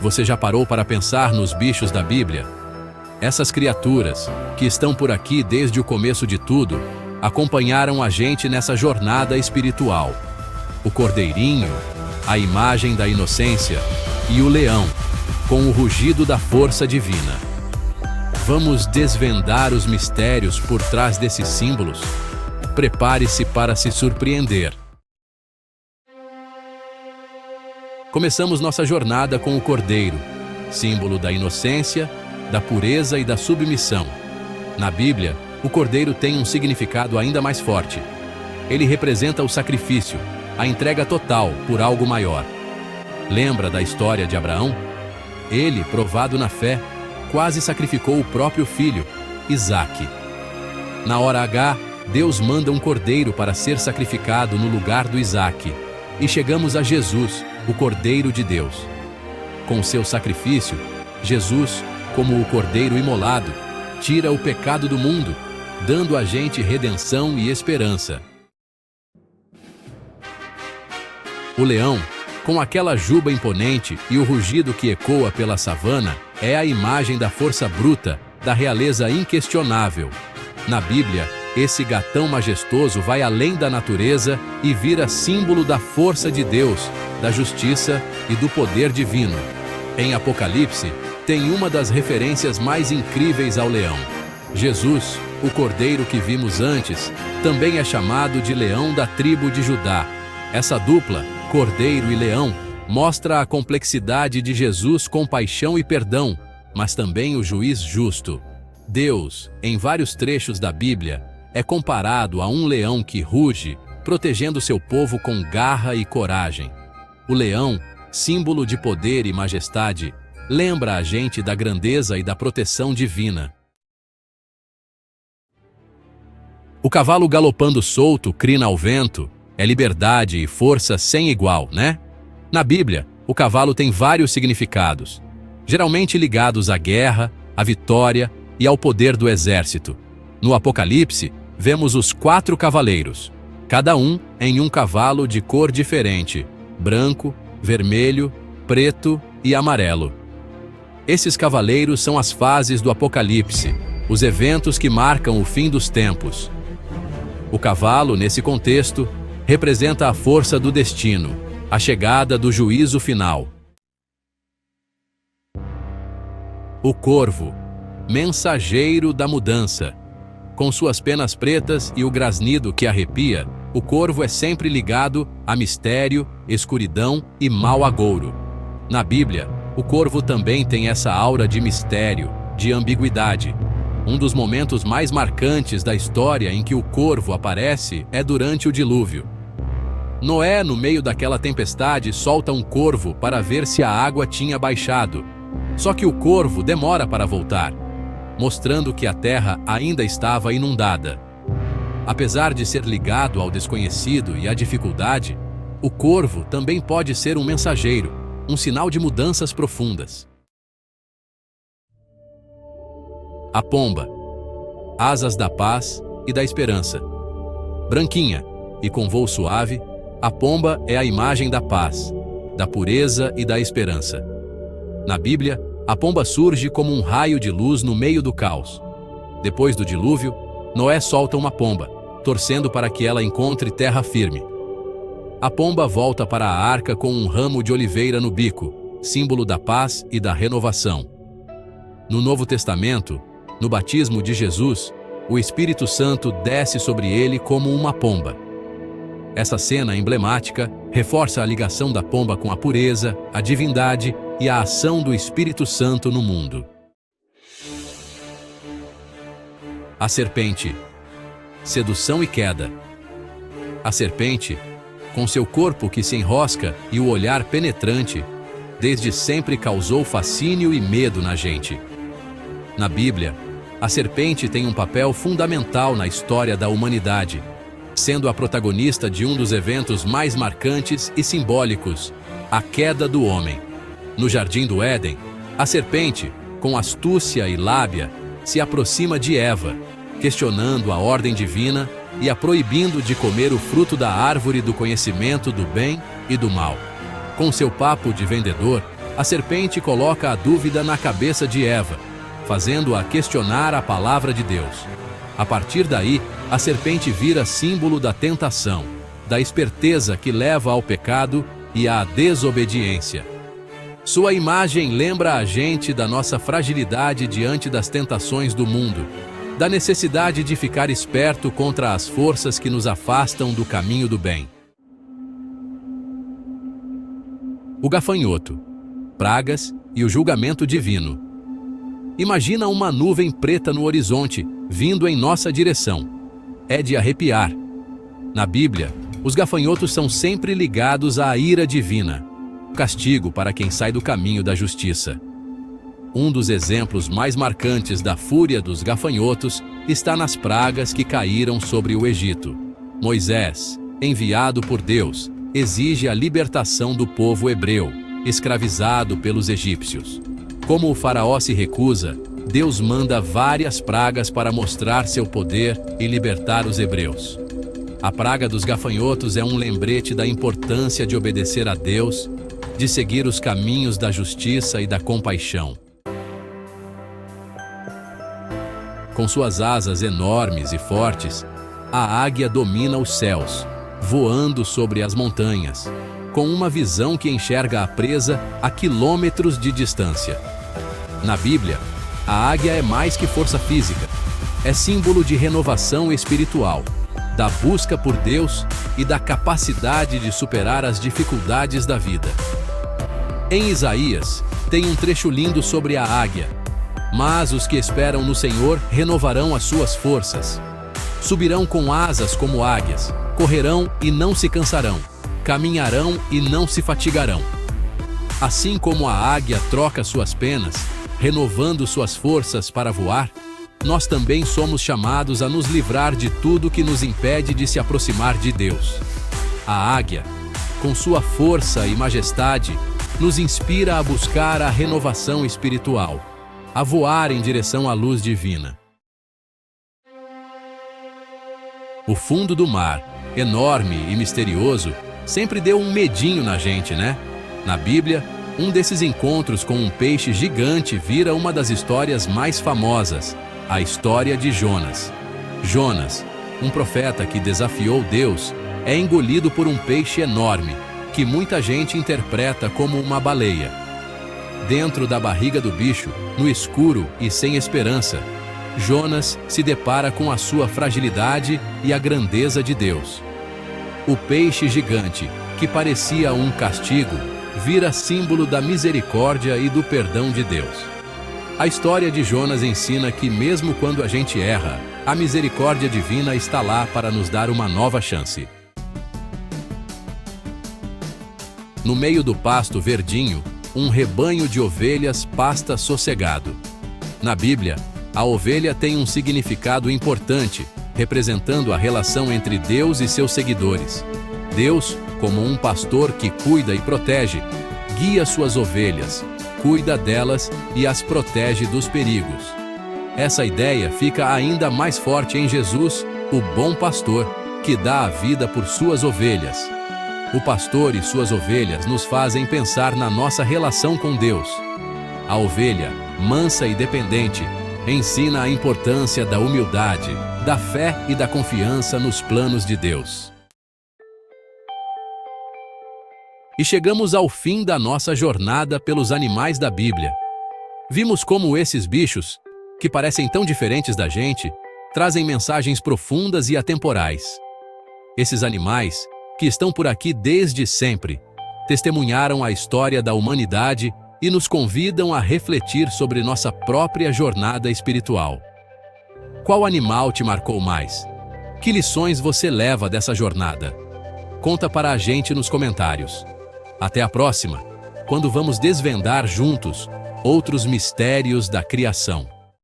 Você já parou para pensar nos bichos da Bíblia? Essas criaturas, que estão por aqui desde o começo de tudo, acompanharam a gente nessa jornada espiritual. O cordeirinho, a imagem da inocência, e o leão, com o rugido da força divina. Vamos desvendar os mistérios por trás desses símbolos? Prepare-se para se surpreender. Começamos nossa jornada com o cordeiro, símbolo da inocência, da pureza e da submissão. Na Bíblia, o cordeiro tem um significado ainda mais forte. Ele representa o sacrifício, a entrega total por algo maior. Lembra da história de Abraão? Ele, provado na fé, quase sacrificou o próprio filho, Isaque. Na hora H, Deus manda um cordeiro para ser sacrificado no lugar do Isaque. E chegamos a Jesus, o Cordeiro de Deus. Com seu sacrifício, Jesus, como o cordeiro imolado, tira o pecado do mundo, dando a gente redenção e esperança. O leão, com aquela juba imponente e o rugido que ecoa pela savana, é a imagem da força bruta, da realeza inquestionável. Na Bíblia, esse gatão majestoso vai além da natureza e vira símbolo da força de Deus, da justiça e do poder divino. Em Apocalipse, tem uma das referências mais incríveis ao leão. Jesus, o cordeiro que vimos antes, também é chamado de leão da tribo de Judá. Essa dupla, cordeiro e leão, mostra a complexidade de Jesus com paixão e perdão, mas também o juiz justo. Deus, em vários trechos da Bíblia, é comparado a um leão que ruge, protegendo seu povo com garra e coragem. O leão, símbolo de poder e majestade, lembra a gente da grandeza e da proteção divina. O cavalo galopando solto, crina ao vento, é liberdade e força sem igual, né? Na Bíblia, o cavalo tem vários significados, geralmente ligados à guerra, à vitória e ao poder do exército. No Apocalipse, vemos os 4 cavaleiros, cada um em um cavalo de cor diferente, branco, vermelho, preto e amarelo. Esses cavaleiros são as fases do Apocalipse, os eventos que marcam o fim dos tempos. O cavalo, nesse contexto, representa a força do destino, a chegada do juízo final. O corvo, mensageiro da mudança. Com suas penas pretas e o grasnido que arrepia, o corvo é sempre ligado a mistério, escuridão e mau agouro. Na Bíblia, o corvo também tem essa aura de mistério, de ambiguidade. Um dos momentos mais marcantes da história em que o corvo aparece é durante o dilúvio. Noé, no meio daquela tempestade, solta um corvo para ver se a água tinha baixado. Só que o corvo demora para voltar, mostrando que a terra ainda estava inundada. Apesar de ser ligado ao desconhecido e à dificuldade, o corvo também pode ser um mensageiro, um sinal de mudanças profundas. A pomba, asas da paz e da esperança. Branquinha e com voo suave, a pomba é a imagem da paz, da pureza e da esperança. Na Bíblia, a pomba surge como um raio de luz no meio do caos. Depois do dilúvio, Noé solta uma pomba, torcendo para que ela encontre terra firme. A pomba volta para a arca com um ramo de oliveira no bico, símbolo da paz e da renovação. No Novo Testamento, no batismo de Jesus, o Espírito Santo desce sobre ele como uma pomba. Essa cena emblemática reforça a ligação da pomba com a pureza, a divindade e a ação do Espírito Santo no mundo. A serpente, sedução e queda. A serpente, com seu corpo que se enrosca e o olhar penetrante, desde sempre causou fascínio e medo na gente. Na Bíblia, a serpente tem um papel fundamental na história da humanidade, sendo a protagonista de um dos eventos mais marcantes e simbólicos, a queda do homem. No Jardim do Éden, a serpente, com astúcia e lábia, se aproxima de Eva, questionando a ordem divina e a proibindo de comer o fruto da árvore do conhecimento do bem e do mal. Com seu papo de vendedor, a serpente coloca a dúvida na cabeça de Eva, fazendo-a questionar a palavra de Deus. A partir daí, a serpente vira símbolo da tentação, da esperteza que leva ao pecado e à desobediência. Sua imagem lembra a gente da nossa fragilidade diante das tentações do mundo, da necessidade de ficar esperto contra as forças que nos afastam do caminho do bem. O gafanhoto, pragas e o julgamento divino. Imagina uma nuvem preta no horizonte, vindo em nossa direção. É de arrepiar. Na Bíblia, os gafanhotos são sempre ligados à ira divina, castigo para quem sai do caminho da justiça. Um dos exemplos mais marcantes da fúria dos gafanhotos está nas pragas que caíram sobre o Egito. Moisés, enviado por Deus, exige a libertação do povo hebreu, escravizado pelos egípcios. Como o faraó se recusa, Deus manda várias pragas para mostrar seu poder e libertar os hebreus. A praga dos gafanhotos é um lembrete da importância de obedecer a Deus, de seguir os caminhos da justiça e da compaixão. Com suas asas enormes e fortes, a águia domina os céus, voando sobre as montanhas, com uma visão que enxerga a presa a quilômetros de distância. Na Bíblia, a águia é mais que força física, é símbolo de renovação espiritual, da busca por Deus e da capacidade de superar as dificuldades da vida. Em Isaías, tem um trecho lindo sobre a águia. Mas os que esperam no Senhor renovarão as suas forças. Subirão com asas como águias, correrão e não se cansarão, caminharão e não se fatigarão. Assim como a águia troca suas penas, renovando suas forças para voar, nós também somos chamados a nos livrar de tudo que nos impede de se aproximar de Deus. A águia, com sua força e majestade, nos inspira a buscar a renovação espiritual, a voar em direção à luz divina. O fundo do mar, enorme e misterioso, sempre deu um medinho na gente, né? Na Bíblia, um desses encontros com um peixe gigante vira uma das histórias mais famosas, a história de Jonas. Jonas, um profeta que desafiou Deus, é engolido por um peixe enorme, que muita gente interpreta como uma baleia. Dentro da barriga do bicho, no escuro e sem esperança, Jonas se depara com a sua fragilidade e a grandeza de Deus. O peixe gigante, que parecia um castigo, vira símbolo da misericórdia e do perdão de Deus. A história de Jonas ensina que mesmo quando a gente erra, a misericórdia divina está lá para nos dar uma nova chance. No meio do pasto verdinho, um rebanho de ovelhas pasta sossegado. Na Bíblia, a ovelha tem um significado importante, representando a relação entre Deus e seus seguidores. Deus, como um pastor que cuida e protege, guia suas ovelhas, cuida delas e as protege dos perigos. Essa ideia fica ainda mais forte em Jesus, o bom pastor, que dá a vida por suas ovelhas. O pastor e suas ovelhas nos fazem pensar na nossa relação com Deus. A ovelha, mansa e dependente, ensina a importância da humildade, da fé e da confiança nos planos de Deus. E chegamos ao fim da nossa jornada pelos animais da Bíblia. Vimos como esses bichos, que parecem tão diferentes da gente, trazem mensagens profundas e atemporais. Esses animais, que estão por aqui desde sempre, testemunharam a história da humanidade e nos convidam a refletir sobre nossa própria jornada espiritual. Qual animal te marcou mais? Que lições você leva dessa jornada? Conta para a gente nos comentários. Até a próxima, quando vamos desvendar juntos outros mistérios da criação.